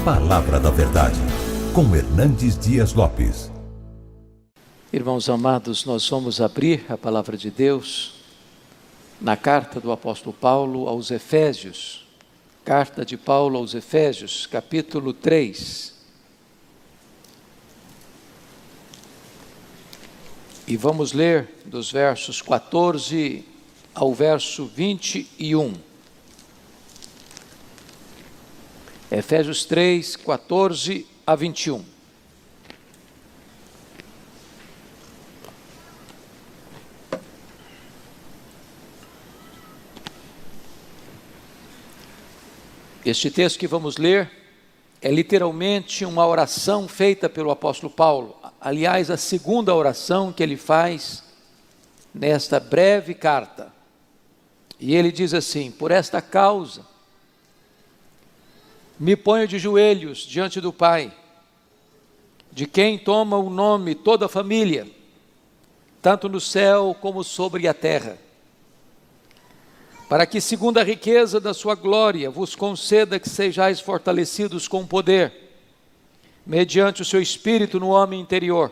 Palavra da Verdade, com Hernandes Dias Lopes. Irmãos amados, nós vamos abrir a Palavra de Deus na carta do apóstolo Paulo aos Efésios. Carta de Paulo aos Efésios, capítulo 3. E vamos ler dos versos 14 ao verso 21. Efésios 3, 14 a 21. Este texto que vamos ler é literalmente uma oração feita pelo apóstolo Paulo. Aliás, a segunda oração que ele faz nesta breve carta. E ele diz assim: por esta causa, me ponho de joelhos diante do Pai, de quem toma o nome toda a família, tanto no céu como sobre a terra, para que, segundo a riqueza da sua glória, vos conceda que sejais fortalecidos com poder, mediante o seu Espírito no homem interior,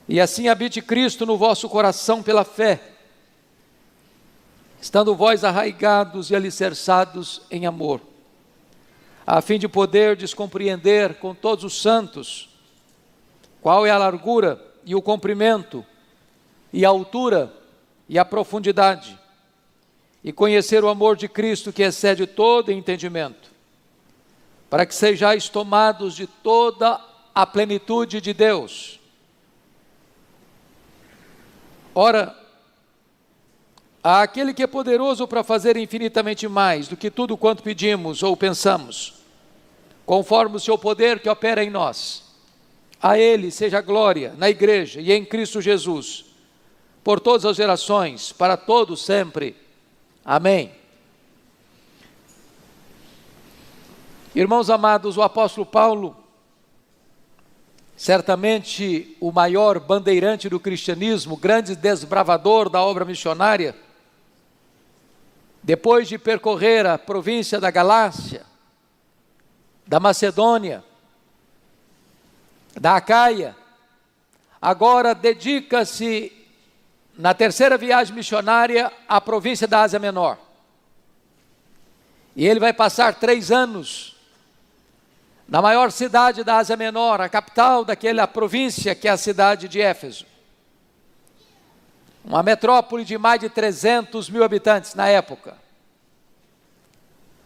e assim habite Cristo no vosso coração pela fé, estando vós arraigados e alicerçados em amor, a fim de poderdes compreender com todos os santos qual é a largura e o comprimento, e a altura e a profundidade, e conhecer o amor de Cristo que excede todo entendimento, para que sejais tomados de toda a plenitude de Deus. Ora, àquele que é poderoso para fazer infinitamente mais do que tudo quanto pedimos ou pensamos, conforme o seu poder que opera em nós, a Ele seja glória na igreja e em Cristo Jesus, por todas as gerações, para todos sempre. Amém. Irmãos amados, o apóstolo Paulo, certamente o maior bandeirante do cristianismo, grande desbravador da obra missionária, depois de percorrer a província da Galácia, da Macedônia, da Acaia, agora dedica-se na terceira viagem missionária à província da Ásia Menor. E ele vai passar 3 anos na maior cidade da Ásia Menor, a capital daquela província que é a cidade de Éfeso. Uma metrópole de mais de 300 mil habitantes na época.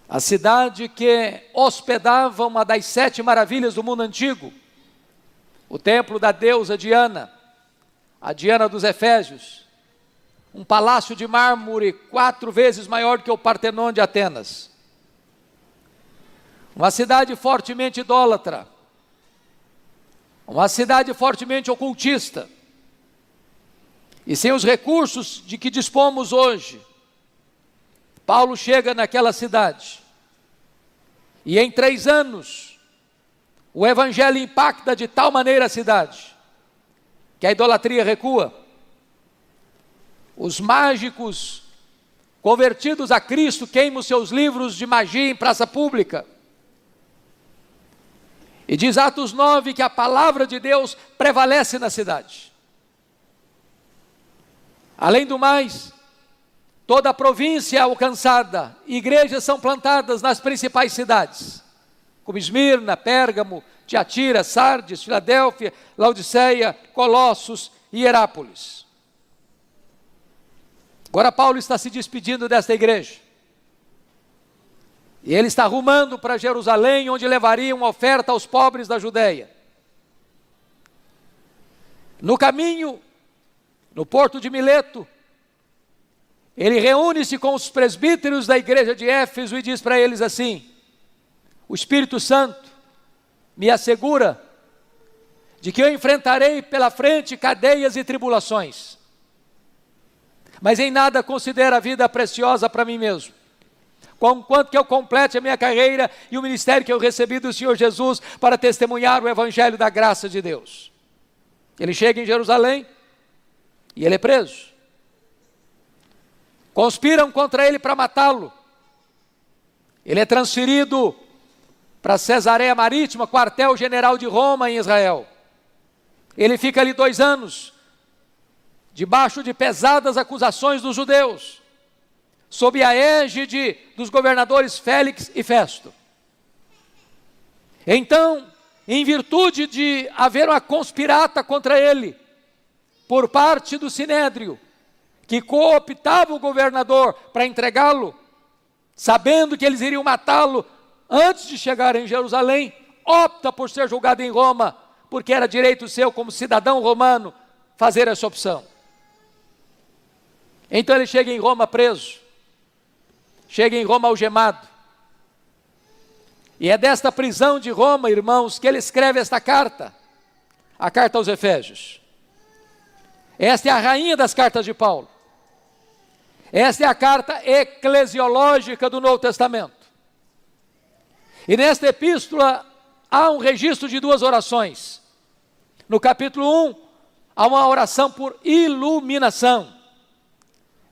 A cidade que hospedava uma das 7 maravilhas do mundo antigo, o templo da deusa Diana, a Diana dos Efésios, um palácio de mármore 4 vezes maior que o Partenon de Atenas. Uma cidade fortemente idólatra, uma cidade fortemente ocultista, e sem os recursos de que dispomos hoje, Paulo chega naquela cidade, e em 3 anos, o evangelho impacta de tal maneira a cidade, que a idolatria recua. Os mágicos convertidos a Cristo queimam seus livros de magia em praça pública. E diz Atos 9 que a palavra de Deus prevalece na cidade. Além do mais, toda a província é alcançada, igrejas são plantadas nas principais cidades, como Esmirna, Pérgamo, Tiatira, Sardes, Filadélfia, Laodiceia, Colossos e Herápolis. Agora Paulo está se despedindo desta igreja. E ele está rumando para Jerusalém, onde levaria uma oferta aos pobres da Judeia. No caminho, no porto de Mileto, ele reúne-se com os presbíteros da igreja de Éfeso e diz para eles assim: o Espírito Santo me assegura de que eu enfrentarei pela frente cadeias e tribulações, mas em nada considero a vida preciosa para mim mesmo, conquanto que eu complete a minha carreira e o ministério que eu recebi do Senhor Jesus para testemunhar o evangelho da graça de Deus. Ele chega em Jerusalém e ele é preso. Conspiram contra ele para matá-lo. Ele é transferido para Cesareia Marítima, quartel-general de Roma em Israel. Ele fica ali 2 anos, debaixo de pesadas acusações dos judeus, sob a égide dos governadores Félix e Festo. Então, em virtude de haver uma conspirata contra ele, por parte do Sinédrio, que cooptava o governador para entregá-lo, sabendo que eles iriam matá-lo antes de chegar em Jerusalém, opta por ser julgado em Roma, porque era direito seu, como cidadão romano, fazer essa opção. Então ele chega em Roma preso, chega em Roma algemado, e é desta prisão de Roma, irmãos, que ele escreve esta carta, a carta aos Efésios. Esta é a rainha das cartas de Paulo. Esta é a carta eclesiológica do Novo Testamento. E nesta epístola há um registro de 2 orações. No capítulo 1, há uma oração por iluminação.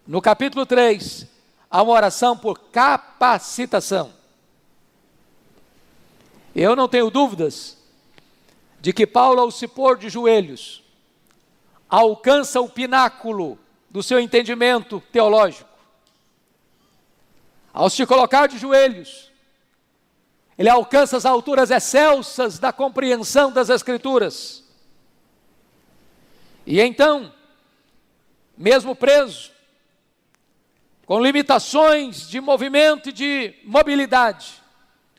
No capítulo 3, há uma oração por capacitação. Eu não tenho dúvidas de que Paulo, ao se pôr de joelhos, alcança o pináculo do seu entendimento teológico. Ao se colocar de joelhos, ele alcança as alturas excelsas da compreensão das Escrituras. E então, mesmo preso, com limitações de movimento e de mobilidade,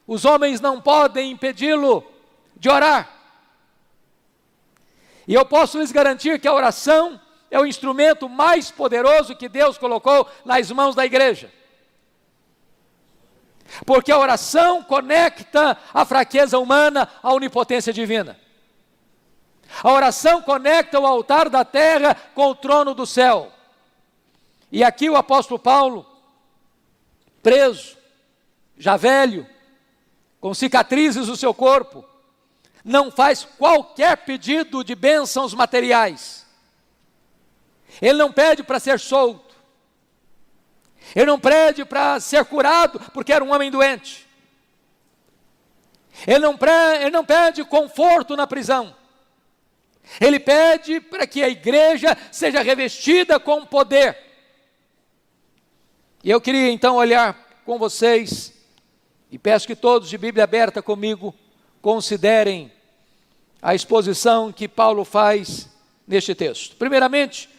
os homens não podem impedi-lo de orar. E eu posso lhes garantir que a oração é o instrumento mais poderoso que Deus colocou nas mãos da igreja. Porque a oração conecta a fraqueza humana à onipotência divina. A oração conecta o altar da terra com o trono do céu. E aqui o apóstolo Paulo, preso, já velho, com cicatrizes no seu corpo, não faz qualquer pedido de bênçãos materiais. Ele não pede para ser solto. Ele não pede para ser curado, porque era um homem doente. Ele não pede conforto na prisão. Ele pede para que a igreja seja revestida com poder. E eu queria então olhar com vocês, e peço que todos de Bíblia aberta comigo considerem a exposição que Paulo faz neste texto. Primeiramente,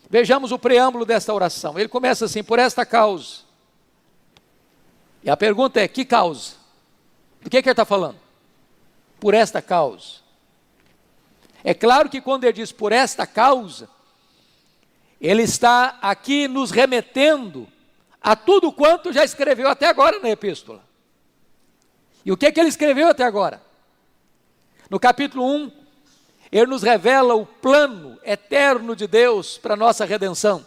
vejamos o preâmbulo desta oração. Ele começa assim: por esta causa. E a pergunta é: que causa? Do que ele está falando? Por esta causa. É claro que quando ele diz por esta causa, ele está aqui nos remetendo a tudo quanto já escreveu até agora na epístola. E o que ele escreveu até agora? No capítulo 1, ele nos revela o plano eterno de Deus para a nossa redenção.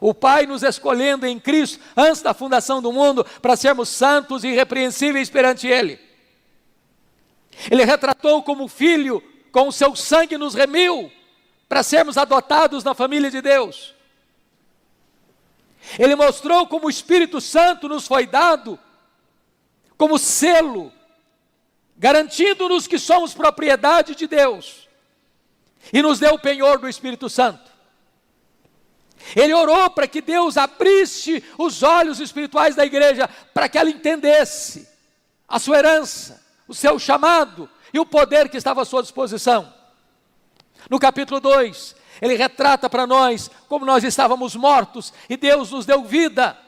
O Pai nos escolhendo em Cristo antes da fundação do mundo para sermos santos e irrepreensíveis perante Ele. Ele retratou como Filho, com o seu sangue nos remiu para sermos adotados na família de Deus. Ele mostrou como o Espírito Santo nos foi dado como selo, garantindo-nos que somos propriedade de Deus, e nos deu o penhor do Espírito Santo. Ele orou para que Deus abrisse os olhos espirituais da igreja, para que ela entendesse a sua herança, o seu chamado e o poder que estava à sua disposição. No capítulo 2, ele retrata para nós como nós estávamos mortos e Deus nos deu vida.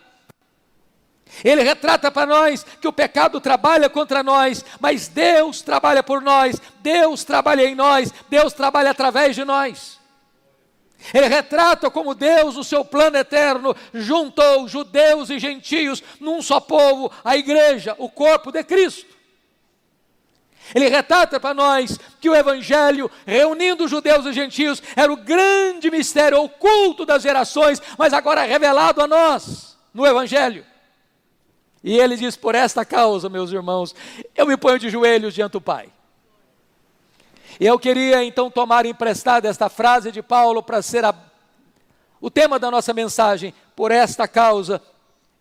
Ele retrata para nós que o pecado trabalha contra nós, mas Deus trabalha por nós, Deus trabalha em nós, Deus trabalha através de nós. Ele retrata como Deus, no seu plano eterno, juntou judeus e gentios num só povo, a igreja, o corpo de Cristo. Ele retrata para nós que o Evangelho, reunindo judeus e gentios, era o grande mistério oculto das gerações, mas agora revelado a nós, no Evangelho. E ele diz: por esta causa, meus irmãos, eu me ponho de joelhos diante do Pai. E eu queria então tomar emprestada esta frase de Paulo para ser o tema da nossa mensagem. Por esta causa,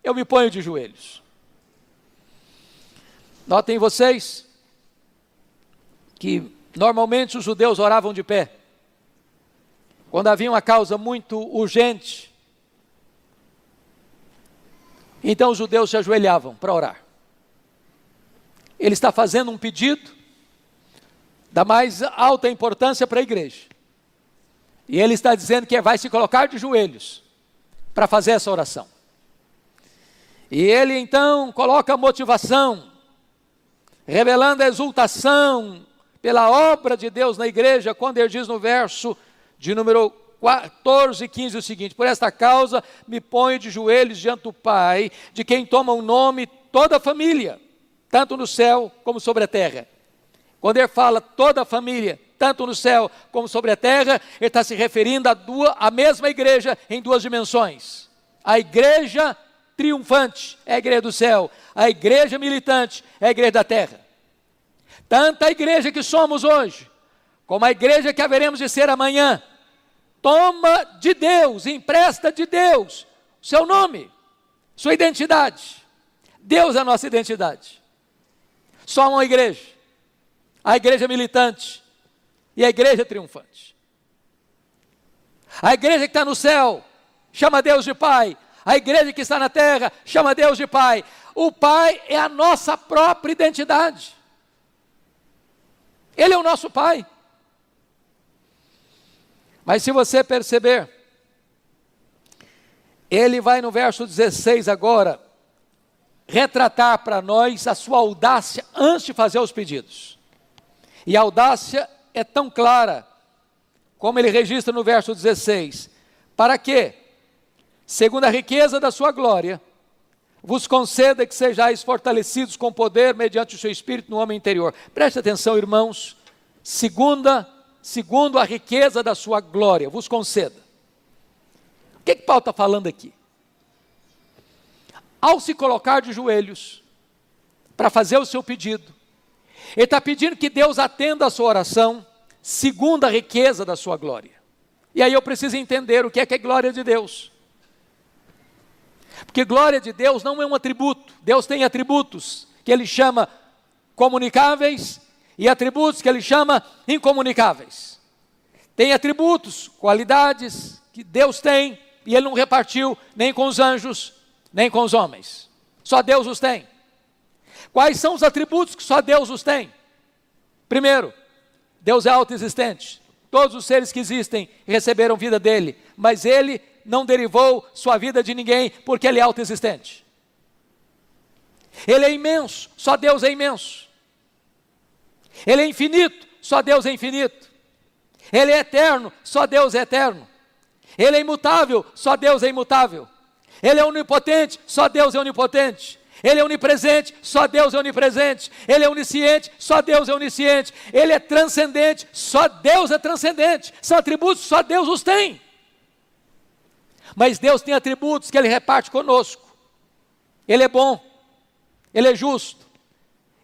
eu me ponho de joelhos. Notem vocês que normalmente os judeus oravam de pé. Quando havia uma causa muito urgente, então os judeus se ajoelhavam para orar. Ele está fazendo um pedido da mais alta importância para a igreja. E ele está dizendo que vai se colocar de joelhos para fazer essa oração. E ele então coloca a motivação, revelando a exultação pela obra de Deus na igreja, quando ele diz no verso de número 14 e 15 o seguinte: por esta causa me ponho de joelhos diante do Pai, de quem toma o nome toda a família, tanto no céu como sobre a terra. Quando ele fala toda a família, tanto no céu como sobre a terra, ele está se referindo à mesma igreja em duas dimensões. A igreja triunfante é a igreja do céu, a igreja militante é a igreja da terra. Tanto a igreja que somos hoje, como a igreja que haveremos de ser amanhã, toma de Deus, empresta de Deus seu nome, sua identidade. Deus é a nossa identidade. Só uma igreja, a igreja militante e a igreja triunfante. A igreja que está no céu chama Deus de Pai, a igreja que está na terra chama Deus de Pai. O Pai é a nossa própria identidade. Ele é o nosso Pai. Mas se você perceber, ele vai no verso 16 agora, retratar para nós a sua audácia antes de fazer os pedidos. E a audácia é tão clara, como ele registra no verso 16, para que, segundo a riqueza da sua glória, vos conceda que sejais fortalecidos com poder mediante o seu Espírito no homem interior. Preste atenção, irmãos, segundo a riqueza da sua glória, vos conceda. O que Paulo está falando aqui? Ao se colocar de joelhos para fazer o seu pedido, ele está pedindo que Deus atenda a sua oração segundo a riqueza da sua glória. E aí eu preciso entender o que é glória de Deus. Porque glória de Deus não é um atributo. Deus tem atributos que ele chama comunicáveis e atributos que ele chama incomunicáveis. Tem atributos, qualidades que Deus tem e ele não repartiu nem com os anjos, nem com os homens. Só Deus os tem. Quais são os atributos que só Deus os tem? Primeiro, Deus é autoexistente. Todos os seres que existem receberam vida dele, mas ele não derivou sua vida de ninguém, porque ele é autoexistente. Ele é imenso, só Deus é imenso. Ele é infinito, só Deus é infinito. Ele é eterno, só Deus é eterno. Ele é imutável, só Deus é imutável. Ele é onipotente, só Deus é onipotente. Ele é onipresente, só Deus é onipresente. Ele é onisciente, só Deus é onisciente. Ele é transcendente, só Deus é transcendente. São atributos, só Deus os tem. Mas Deus tem atributos que ele reparte conosco. Ele é bom, ele é justo,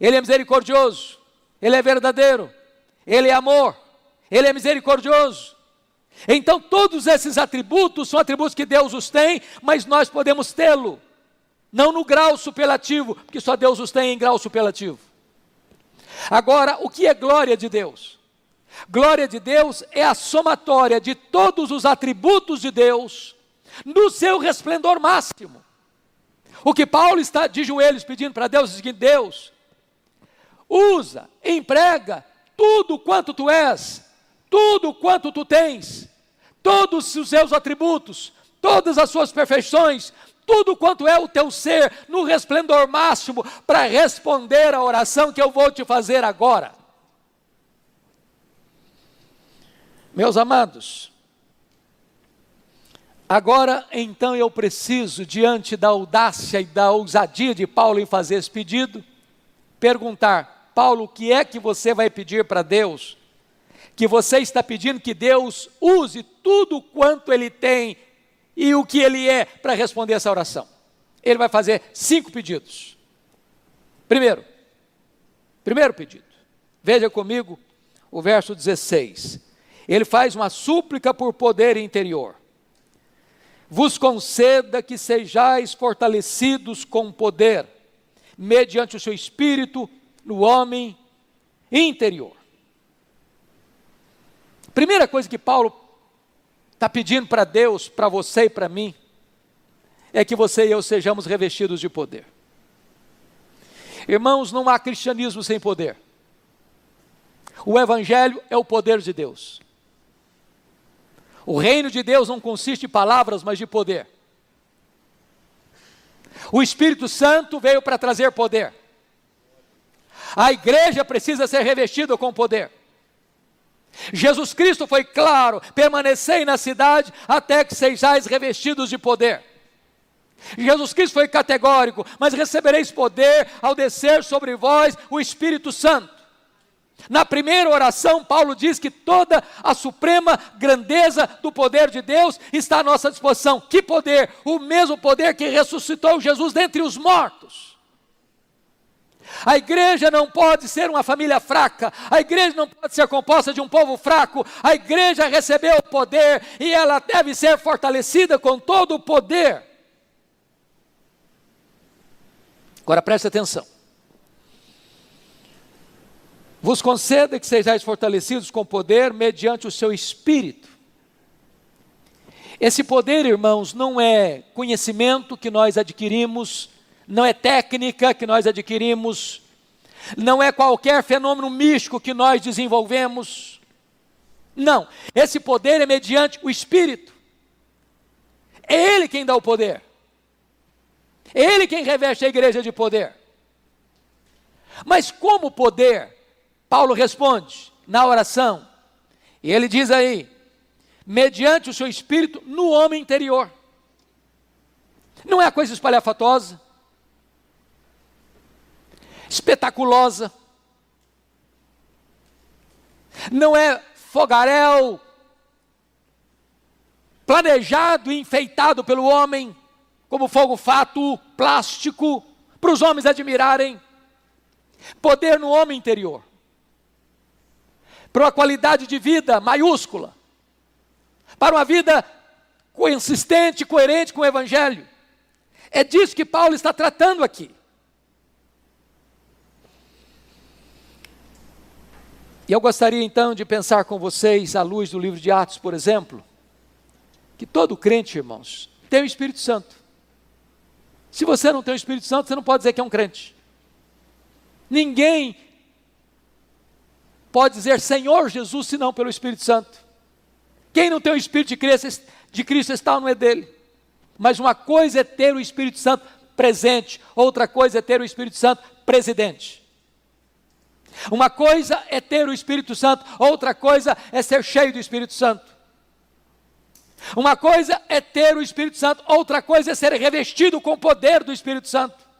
ele é misericordioso, ele é verdadeiro, ele é amor, ele é misericordioso. Então todos esses atributos são atributos que Deus os tem, mas nós podemos tê-lo, não no grau superlativo, porque só Deus os tem em grau superlativo. Agora, o que é glória de Deus? Glória de Deus é a somatória de todos os atributos de Deus, no seu resplendor máximo. O que Paulo está de joelhos pedindo para Deus é o seguinte: Deus, usa, emprega tudo quanto tu és, tudo quanto tu tens, todos os seus atributos, todas as suas perfeições, tudo quanto é o teu ser, no resplendor máximo, para responder à oração que eu vou te fazer agora. Meus amados, agora então eu preciso, diante da audácia e da ousadia de Paulo em fazer esse pedido, perguntar: Paulo, o que é que você vai pedir para Deus? Que você está pedindo que Deus use tudo quanto Ele tem e o que Ele é para responder essa oração. Ele vai fazer 5 pedidos. Primeiro pedido, veja comigo o verso 16. Ele faz uma súplica por poder interior. Vos conceda que sejais fortalecidos com poder, mediante o seu espírito no homem interior. Primeira coisa que Paulo está pedindo para Deus, para você e para mim, é que você e eu sejamos revestidos de poder. Irmãos, não há cristianismo sem poder. O Evangelho é o poder de Deus. O reino de Deus não consiste em palavras, mas de poder. O Espírito Santo veio para trazer poder. A igreja precisa ser revestida com poder. Jesus Cristo foi claro: permanecei na cidade até que sejais revestidos de poder. Jesus Cristo foi categórico: mas recebereis poder ao descer sobre vós o Espírito Santo. Na primeira oração, Paulo diz que toda a suprema grandeza do poder de Deus está à nossa disposição. Que poder? O mesmo poder que ressuscitou Jesus dentre os mortos. A igreja não pode ser uma família fraca, a igreja não pode ser composta de um povo fraco. A igreja recebeu o poder e ela deve ser fortalecida com todo o poder. Agora preste atenção. Vos conceda que sejais fortalecidos com poder mediante o seu Espírito. Esse poder, irmãos, não é conhecimento que nós adquirimos, não é técnica que nós adquirimos, não é qualquer fenômeno místico que nós desenvolvemos. Não, esse poder é mediante o Espírito. É Ele quem dá o poder. É Ele quem reveste a igreja de poder. Mas como poder? Paulo responde na oração, e ele diz aí: mediante o seu espírito no homem interior. Não é coisa espalhafatosa, espetaculosa, não é fogaréu planejado e enfeitado pelo homem, como fogo fato, plástico, para os homens admirarem. Poder no homem interior, para uma qualidade de vida maiúscula, para uma vida consistente, coerente com o Evangelho. É disso que Paulo está tratando aqui. E eu gostaria então de pensar com vocês, à luz do livro de Atos, por exemplo, que todo crente, irmãos, tem o Espírito Santo. Se você não tem o Espírito Santo, você não pode dizer que é um crente. Ninguém pode dizer Senhor Jesus, senão pelo Espírito Santo. Quem não tem o Espírito de Cristo está não é dele. Mas uma coisa é ter o Espírito Santo presente, outra coisa é ter o Espírito Santo presidente. Uma coisa é ter o Espírito Santo, outra coisa é ser cheio do Espírito Santo. Uma coisa é ter o Espírito Santo, outra coisa é ser revestido com o poder do Espírito Santo.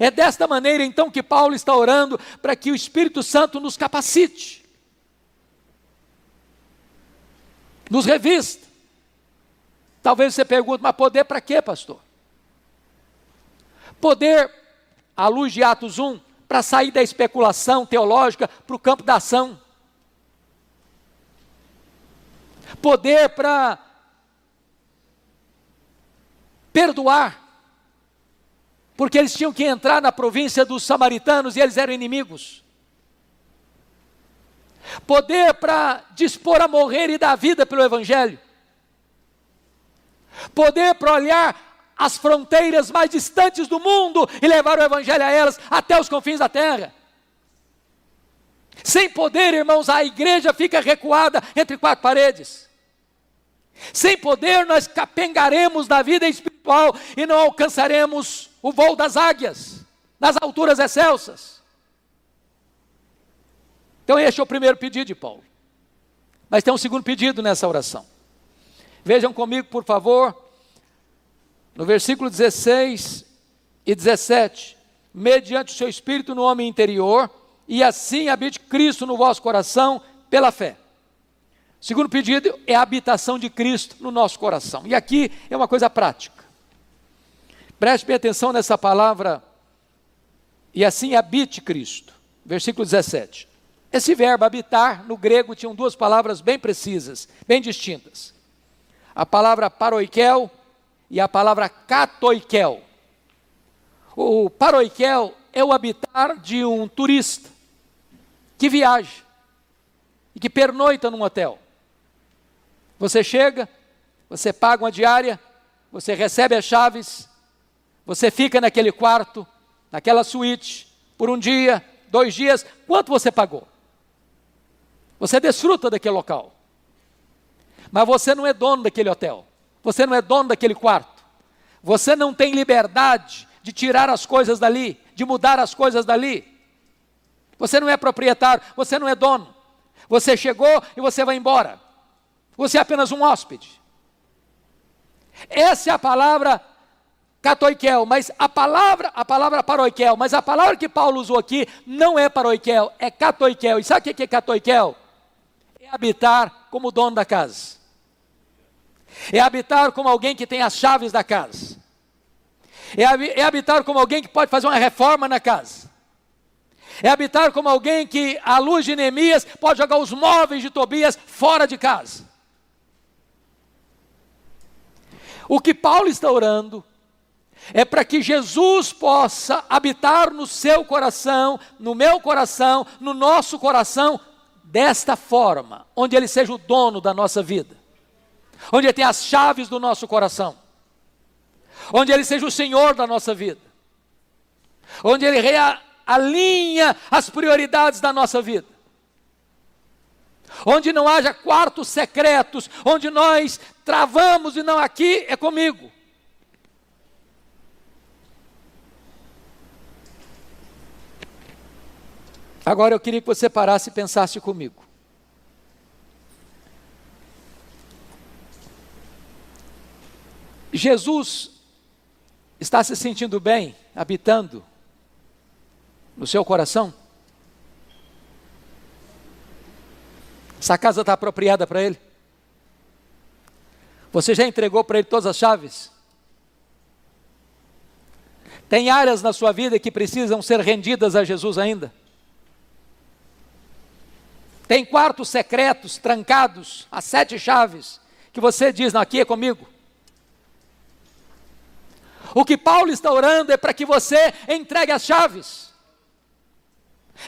É desta maneira então que Paulo está orando para que o Espírito Santo nos capacite, nos revista. Talvez você pergunte, mas poder para quê, pastor? Poder, à luz de Atos 1, para sair da especulação teológica para o campo da ação. Poder para perdoar, porque eles tinham que entrar na província dos samaritanos e eles eram inimigos. Poder para dispor a morrer e dar vida pelo Evangelho. Poder para olhar as fronteiras mais distantes do mundo e levar o Evangelho a elas até os confins da terra. Sem poder, irmãos, a igreja fica recuada entre quatro paredes. Sem poder, nós capengaremos na vida espiritual e não alcançaremos o voo das águias, nas alturas excelsas. Então este é o primeiro pedido de Paulo. Mas tem um segundo pedido nessa oração. Vejam comigo, por favor, no versículo 16 e 17. Mediante o seu Espírito no homem interior, e assim habite Cristo no vosso coração pela fé. O segundo pedido é a habitação de Cristo no nosso coração. E aqui é uma coisa prática. Preste bem atenção nessa palavra, e assim habite Cristo. Versículo 17. Esse verbo habitar, no grego, tinham duas palavras bem precisas, bem distintas. A palavra paroikel e a palavra katoikel. O paroikel é o habitar de um turista que viaja e que pernoita num hotel. Você chega, você paga uma diária, você recebe as chaves, você fica naquele quarto, naquela suíte, por um dia, 2 dias, quanto você pagou? Você desfruta daquele local. Mas você não é dono daquele hotel, você não é dono daquele quarto, você não tem liberdade de tirar as coisas dali, de mudar as coisas dali. Você não é proprietário, você não é dono. Você chegou e você vai embora. Você é apenas um hóspede. Essa é a palavra katoikel, mas a palavra paroikel, mas a palavra que Paulo usou aqui não é paroikel, é katoikel. E sabe o que é katoikel? É habitar como dono da casa. É habitar como alguém que tem as chaves da casa. É habitar como alguém que pode fazer uma reforma na casa. É habitar como alguém que, à luz de Neemias, pode jogar os móveis de Tobias fora de casa. O que Paulo está orando é para que Jesus possa habitar no seu coração, no meu coração, no nosso coração, desta forma, onde Ele seja o dono da nossa vida, onde Ele tenha as chaves do nosso coração, onde Ele seja o Senhor da nossa vida, onde Ele alinha as prioridades da nossa vida, onde não haja quartos secretos, onde nós travamos e não, aqui é comigo. Agora eu queria que você parasse e pensasse comigo. Jesus está se sentindo bem, habitando no seu coração? Essa casa está apropriada para Ele? Você já entregou para Ele todas as chaves? Tem áreas na sua vida que precisam ser rendidas a Jesus ainda? Tem quartos secretos, trancados, as 7 chaves, que você diz, não, aqui é comigo? O que Paulo está orando é para que você entregue as chaves.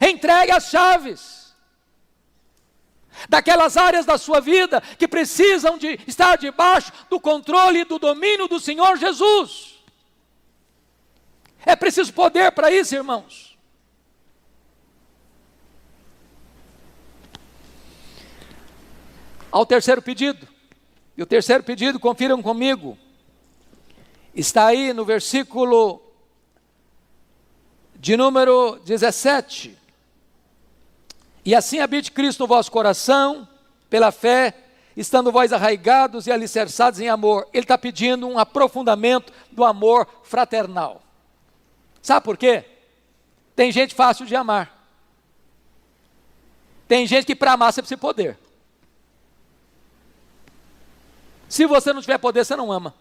Entregue as chaves daquelas áreas da sua vida que precisam de estar debaixo do controle e do domínio do Senhor Jesus. É preciso poder para isso, irmãos. Ao terceiro pedido, e o terceiro pedido, confiram comigo, está aí no versículo de número 17. E assim habite Cristo no vosso coração, pela fé, estando vós arraigados e alicerçados em amor. Ele está pedindo um aprofundamento do amor fraternal. Sabe por quê? Tem gente fácil de amar. Tem gente que para amar você precisa de poder. Se você não tiver poder, você não ama.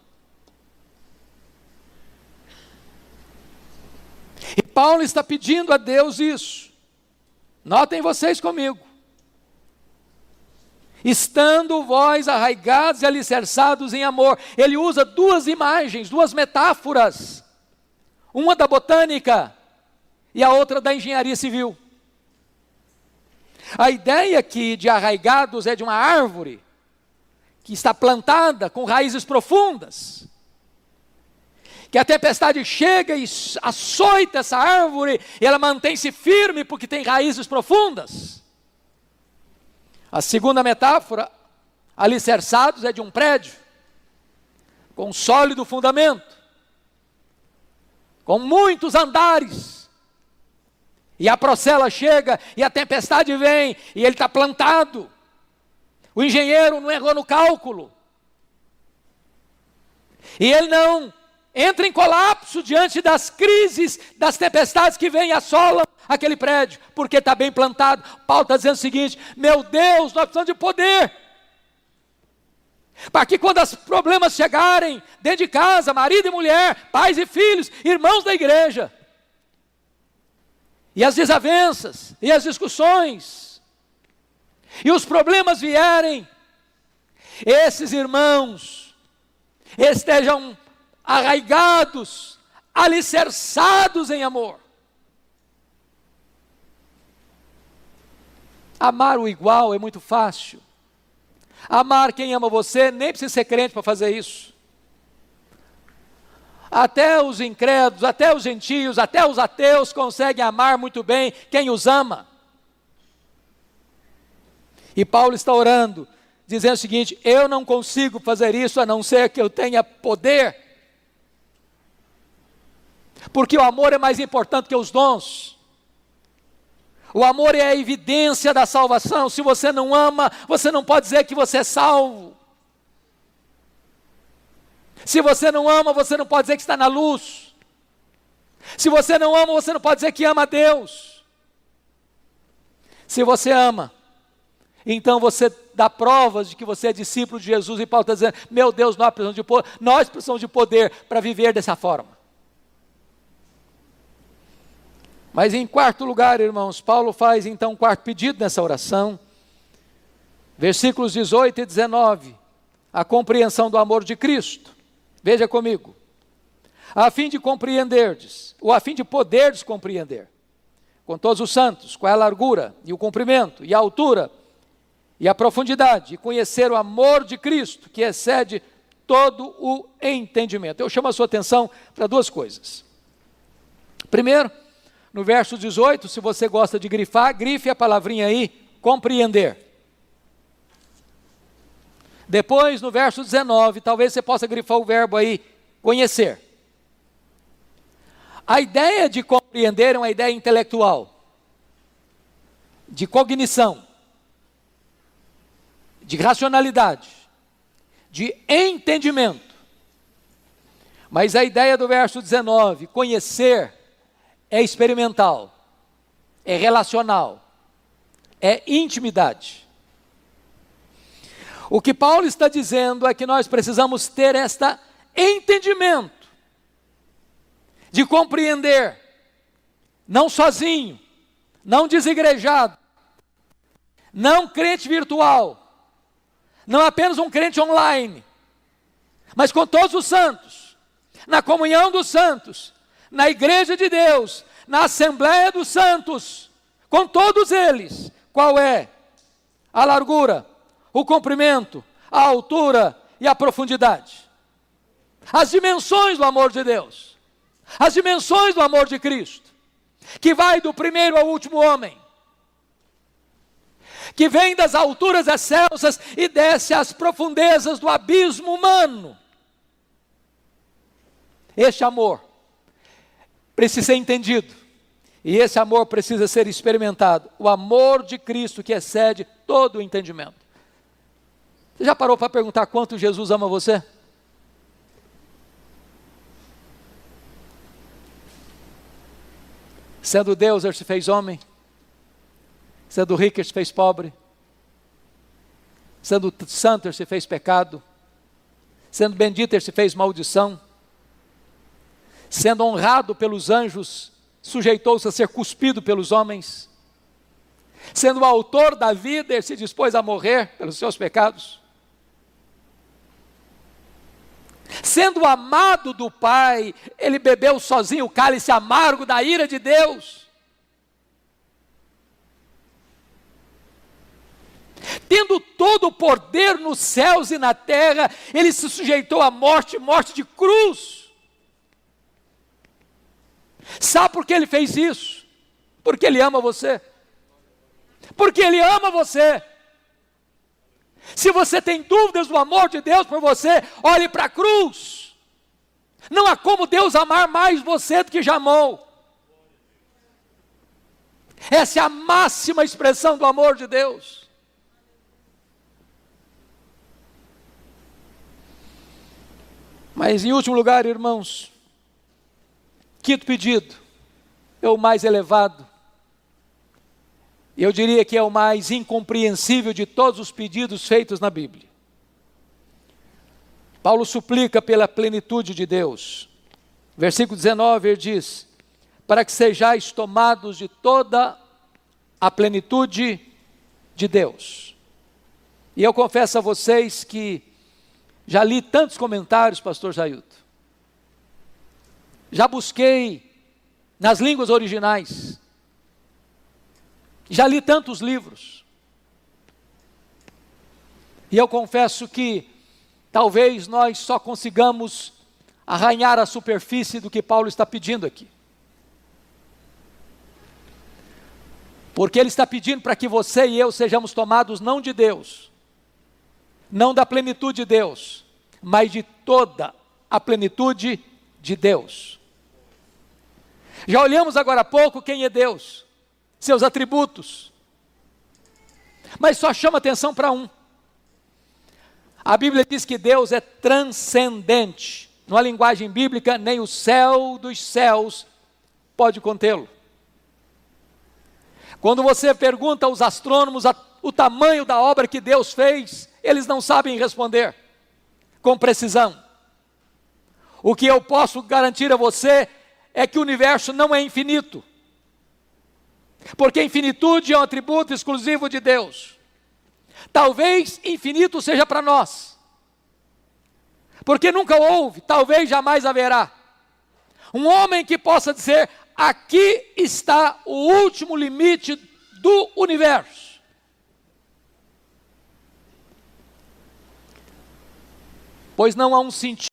E Paulo está pedindo a Deus isso. Notem vocês comigo. Estando vós arraigados e alicerçados em amor. Ele usa 2 imagens, 2 metáforas. Uma da botânica e a outra da engenharia civil. A ideia aqui de arraigados é de uma árvore que está plantada com raízes profundas, que a tempestade chega e açoita essa árvore, e ela mantém-se firme porque tem raízes profundas. A segunda metáfora, alicerçados, é de um prédio, com um sólido fundamento, com muitos andares, e a procela chega, e a tempestade vem, e ele está plantado. O engenheiro não errou no cálculo. E ele não entra em colapso diante das crises, das tempestades que vêm e assolam aquele prédio, porque está bem plantado. Paulo está dizendo o seguinte: meu Deus, nós precisamos de poder, para que quando os problemas chegarem dentro de casa, marido e mulher, pais e filhos, irmãos da igreja, e as desavenças, e as discussões, e os problemas vierem, esses irmãos estejam arraigados, alicerçados em amor. Amar o igual é muito fácil. Amar quem ama você, nem precisa ser crente para fazer isso. Até os incrédulos, até os gentios, até os ateus conseguem amar muito bem quem os ama. E Paulo está orando, dizendo o seguinte: eu não consigo fazer isso a não ser que eu tenha poder. Porque o amor é mais importante que os dons. O amor é a evidência da salvação. Se você não ama, você não pode dizer que você é salvo. Se você não ama, você não pode dizer que está na luz. Se você não ama, você não pode dizer que ama a Deus. Se você ama, então você dá provas de que você é discípulo de Jesus. E Paulo está dizendo: meu Deus, nós precisamos de poder para viver dessa forma. Mas em quarto lugar, irmãos, Paulo faz então um quarto pedido nessa oração. Versículos 18 e 19. A compreensão do amor de Cristo. Veja comigo. A fim de compreenderdes, ou a fim de poderdes compreender, com todos os santos, qual é a largura, e o comprimento, e a altura, e a profundidade, e conhecer o amor de Cristo, que excede todo o entendimento. Eu chamo a sua atenção para duas coisas. Primeiro, no verso 18, se você gosta de grifar, grife a palavrinha aí, compreender. Depois, no verso 19, talvez você possa grifar o verbo aí, conhecer. A ideia de compreender é uma ideia intelectual, de cognição, de racionalidade, de entendimento. Mas a ideia do verso 19, conhecer, é experimental, é relacional, é intimidade. O que Paulo está dizendo é que nós precisamos ter este entendimento, de compreender, não sozinho, não desigrejado, não crente virtual, não apenas um crente online, mas com todos os santos, na comunhão dos santos, na igreja de Deus, na assembleia dos santos, com todos eles. Qual é a largura, o comprimento, a altura e a profundidade? As dimensões do amor de Deus, as dimensões do amor de Cristo, que vai do primeiro ao último homem, que vem das alturas excelsas e desce às profundezas do abismo humano. Este amor precisa ser entendido, e esse amor precisa ser experimentado. O amor de Cristo que excede todo o entendimento. Você já parou para perguntar quanto Jesus ama você? Sendo Deus, ele se fez homem. Sendo rico, ele se fez pobre. Sendo santo, ele se fez pecado. Sendo bendito, ele se fez maldição. Sendo honrado pelos anjos, sujeitou-se a ser cuspido pelos homens. Sendo o autor da vida, ele se dispôs a morrer pelos seus pecados. Sendo amado do Pai, ele bebeu sozinho o cálice amargo da ira de Deus. Tendo todo o poder nos céus e na terra, ele se sujeitou à morte, morte de cruz. Sabe por que ele fez isso? Porque ele ama você. Porque ele ama você. Se você tem dúvidas do amor de Deus por você, olhe para a cruz. Não há como Deus amar mais você do que já amou. Essa é a máxima expressão do amor de Deus. Mas em último lugar, irmãos, quinto pedido, é o mais elevado. Eu diria que é o mais incompreensível de todos os pedidos feitos na Bíblia. Paulo suplica pela plenitude de Deus. Versículo 19, ele diz: para que sejais tomados de toda a plenitude de Deus. E eu confesso a vocês que já li tantos comentários, pastor Jailton, já busquei nas línguas originais, já li tantos livros, e eu confesso que talvez nós só consigamos arranhar a superfície do que Paulo está pedindo aqui. Porque ele está pedindo para que você e eu sejamos tomados não de Deus, não da plenitude de Deus, mas de toda a plenitude de Deus. Já olhamos agora há pouco quem é Deus, seus atributos, mas só chama atenção para um. A Bíblia diz que Deus é transcendente. Numa linguagem bíblica, nem o céu dos céus pode contê-lo. Quando você pergunta aos astrônomos o tamanho da obra que Deus fez, eles não sabem responder com precisão. O que eu posso garantir a você é que o universo não é infinito, porque infinitude é um atributo exclusivo de Deus. Talvez infinito seja para nós, porque nunca houve, talvez jamais haverá, um homem que possa dizer: aqui está o último limite do universo. Pois não há um sentido.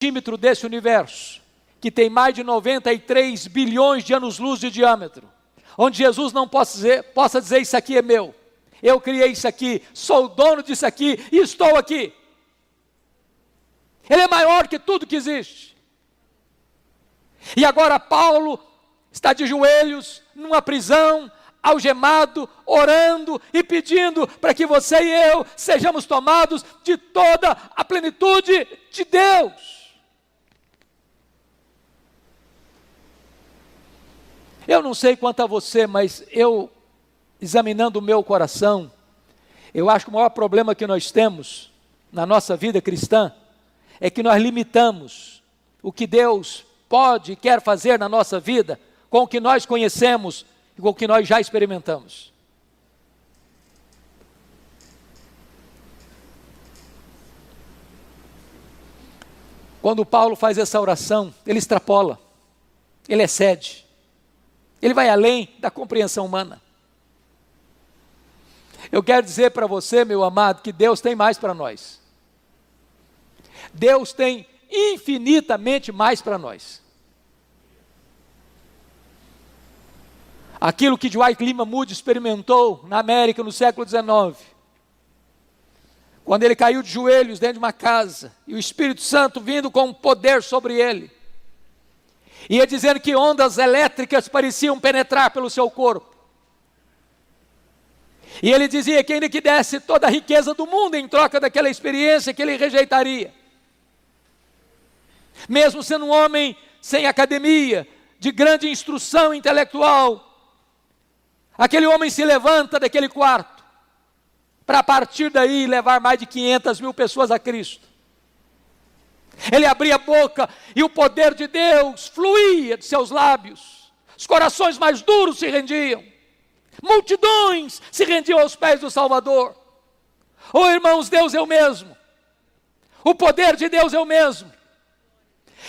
Centímetro desse universo, que tem mais de 93 bilhões de anos-luz de diâmetro, onde Jesus não possa dizer: isso aqui é meu, eu criei isso aqui, sou o dono disso aqui e estou aqui. Ele é maior que tudo que existe. E agora Paulo está de joelhos numa prisão, algemado, orando e pedindo para que você e eu sejamos tomados de toda a plenitude de Deus. Eu não sei quanto a você, mas eu, examinando o meu coração, eu acho que o maior problema que nós temos na nossa vida cristã é que nós limitamos o que Deus pode e quer fazer na nossa vida com o que nós conhecemos e com o que nós já experimentamos. Quando Paulo faz essa oração, ele extrapola, ele excede, ele vai além da compreensão humana. Eu quero dizer para você, meu amado, que Deus tem mais para nós. Deus tem infinitamente mais para nós. Aquilo que Dwight Lyman Moody experimentou na América no século XIX, quando ele caiu de joelhos dentro de uma casa, e o Espírito Santo vindo com poder sobre ele, ia dizendo que ondas elétricas pareciam penetrar pelo seu corpo, e ele dizia que ainda que desse toda a riqueza do mundo em troca daquela experiência, que ele rejeitaria, mesmo sendo um homem sem academia, de grande instrução intelectual. Aquele homem se levanta daquele quarto, para a partir daí levar mais de 500 mil pessoas a Cristo. Ele abria a boca e o poder de Deus fluía de seus lábios. Os corações mais duros se rendiam. Multidões se rendiam aos pés do Salvador. Oh, irmãos, Deus é o mesmo. O poder de Deus é o mesmo.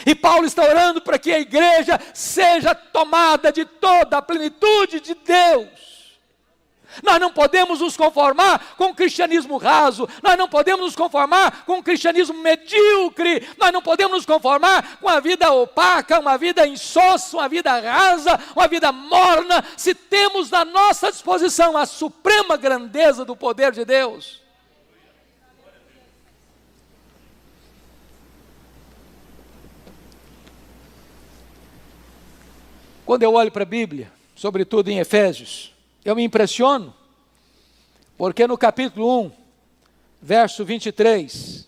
E Paulo está orando para que a igreja seja tomada de toda a plenitude de Deus. Nós não podemos nos conformar com o cristianismo raso, nós não podemos nos conformar com o cristianismo medíocre, nós não podemos nos conformar com a vida opaca, uma vida insossa, uma vida rasa, uma vida morna, se temos na nossa disposição a suprema grandeza do poder de Deus. Quando eu olho para a Bíblia, sobretudo em Efésios, eu me impressiono, porque no capítulo 1, verso 23,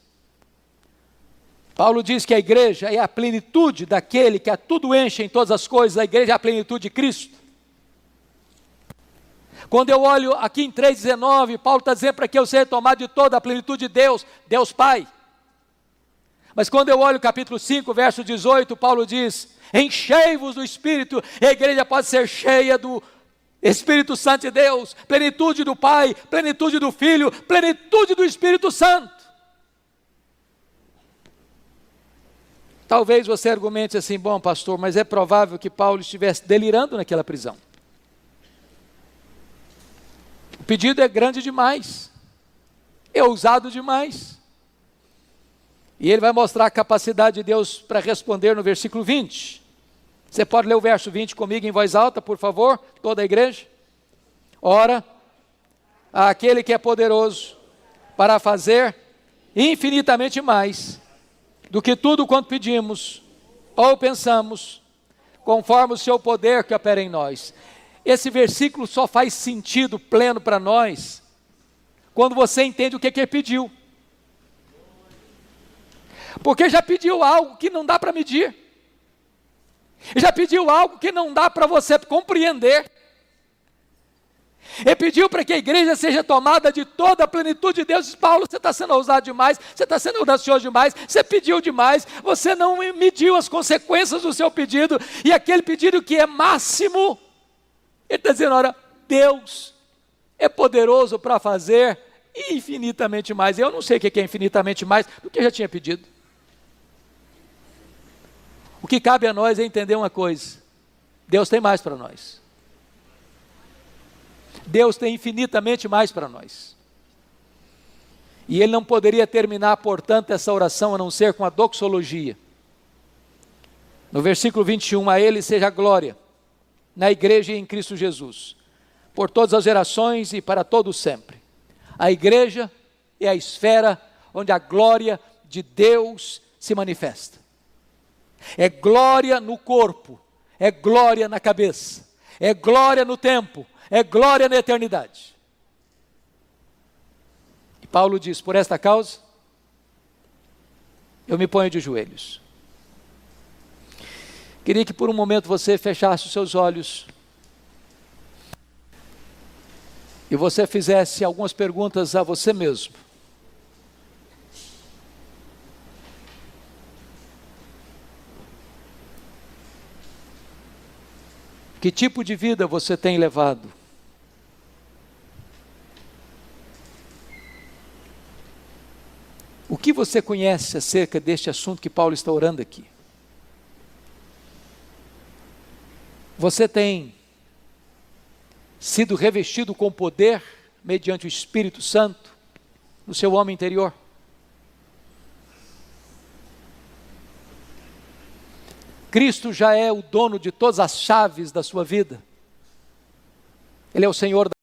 Paulo diz que a igreja é a plenitude daquele que a tudo enche em todas as coisas, a igreja é a plenitude de Cristo. Quando eu olho aqui em 3,19, Paulo está dizendo para que eu seja tomado de toda a plenitude de Deus, Deus Pai. Mas quando eu olho o capítulo 5, verso 18, Paulo diz: enchei-vos do Espírito, e a igreja pode ser cheia do Espírito Santo de Deus, plenitude do Pai, plenitude do Filho, plenitude do Espírito Santo. Talvez você argumente assim: bom, pastor, mas é provável que Paulo estivesse delirando naquela prisão. O pedido é grande demais, é ousado demais. E ele vai mostrar a capacidade de Deus para responder no versículo 20. Você pode ler o verso 20 comigo em voz alta, por favor, toda a igreja? Ora, aquele que é poderoso para fazer infinitamente mais do que tudo quanto pedimos ou pensamos, conforme o seu poder que opera em nós. Esse versículo só faz sentido pleno para nós quando você entende o que ele pediu. Porque já pediu algo que não dá para medir. Já pediu algo que não dá para você compreender. Ele pediu para que a igreja seja tomada de toda a plenitude de Deus. Paulo, você está sendo ousado demais, você está sendo audacioso demais, você pediu demais, você não mediu as consequências do seu pedido, e aquele pedido que é máximo, ele está dizendo: ora, Deus é poderoso para fazer infinitamente mais. Eu não sei o que é infinitamente mais do que eu já tinha pedido. O que cabe a nós é entender uma coisa: Deus tem mais para nós. Deus tem infinitamente mais para nós. E ele não poderia terminar, portanto, essa oração a não ser com a doxologia. No versículo 21, a ele seja a glória, na igreja e em Cristo Jesus, por todas as gerações e para todos sempre. A igreja é a esfera onde a glória de Deus se manifesta. É glória no corpo, é glória na cabeça, é glória no tempo, é glória na eternidade. E Paulo diz: por esta causa, eu me ponho de joelhos. Queria que por um momento você fechasse os seus olhos e você fizesse algumas perguntas a você mesmo. Que tipo de vida você tem levado? O que você conhece acerca deste assunto que Paulo está orando aqui? Você tem sido revestido com poder mediante o Espírito Santo no seu homem interior? Cristo já é o dono de todas as chaves da sua vida. Ele é o Senhor da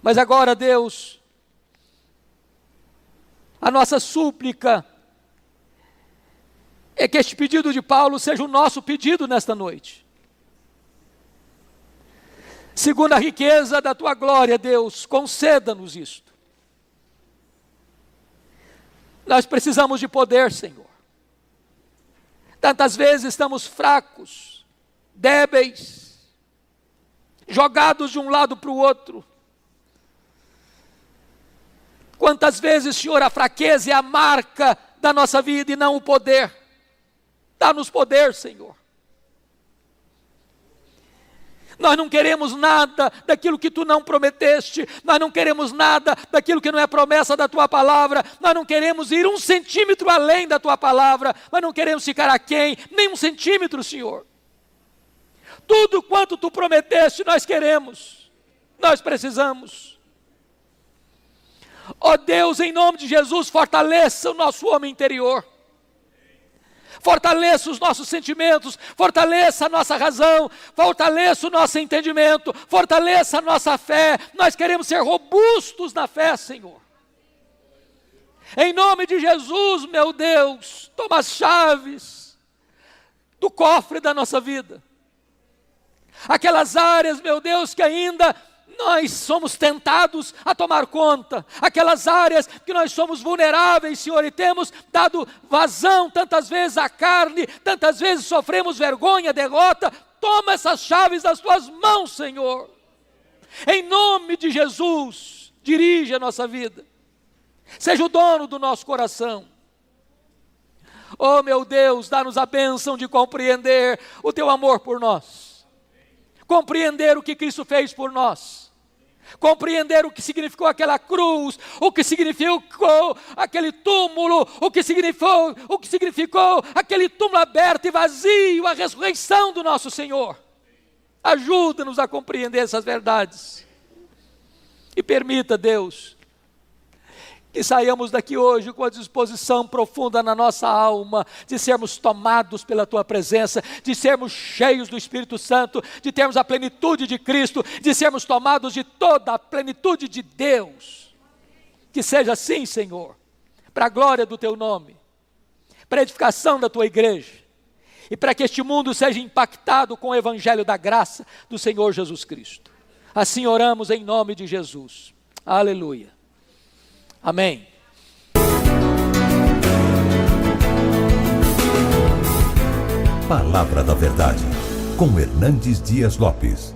Mas agora, Deus, a nossa súplica é que este pedido de Paulo seja o nosso pedido nesta noite. Segundo a riqueza da tua glória, Deus, conceda-nos isto. Nós precisamos de poder, Senhor. Tantas vezes estamos fracos, débeis, jogados de um lado para o outro. Quantas vezes, Senhor, a fraqueza é a marca da nossa vida e não o poder. Dá-nos poder, Senhor. Nós não queremos nada daquilo que Tu não prometeste, nós não queremos nada daquilo que não é promessa da Tua palavra, nós não queremos ir 1 centímetro além da Tua palavra, nós não queremos ficar aquém, nem 1 centímetro, Senhor. Tudo quanto Tu prometeste nós queremos, nós precisamos. Ó Deus, em nome de Jesus, fortaleça o nosso homem interior. Fortaleça os nossos sentimentos, fortaleça a nossa razão, fortaleça o nosso entendimento, fortaleça a nossa fé. Nós queremos ser robustos na fé, Senhor. Em nome de Jesus, meu Deus, toma as chaves do cofre da nossa vida. Aquelas áreas, meu Deus, que ainda nós somos tentados a tomar conta, aquelas áreas que nós somos vulneráveis, Senhor, e temos dado vazão tantas vezes à carne, tantas vezes sofremos vergonha, derrota. Toma essas chaves das Tuas mãos, Senhor. Em nome de Jesus, dirige a nossa vida. Seja o dono do nosso coração. Oh, meu Deus, dá-nos a bênção de compreender o Teu amor por nós. Compreender o que Cristo fez por nós. Compreender o que significou aquela cruz, o que significou aquele túmulo, o que significou aquele túmulo aberto e vazio, a ressurreição do nosso Senhor. Ajuda-nos a compreender essas verdades. E permita, Deus, que saiamos daqui hoje com a disposição profunda na nossa alma, de sermos tomados pela Tua presença, de sermos cheios do Espírito Santo, de termos a plenitude de Cristo, de sermos tomados de toda a plenitude de Deus. Que seja assim, Senhor, para a glória do Teu nome, para a edificação da Tua igreja, e para que este mundo seja impactado com o Evangelho da graça do Senhor Jesus Cristo. Assim oramos em nome de Jesus. Aleluia. Amém. Palavra da Verdade, com Hernandes Dias Lopes.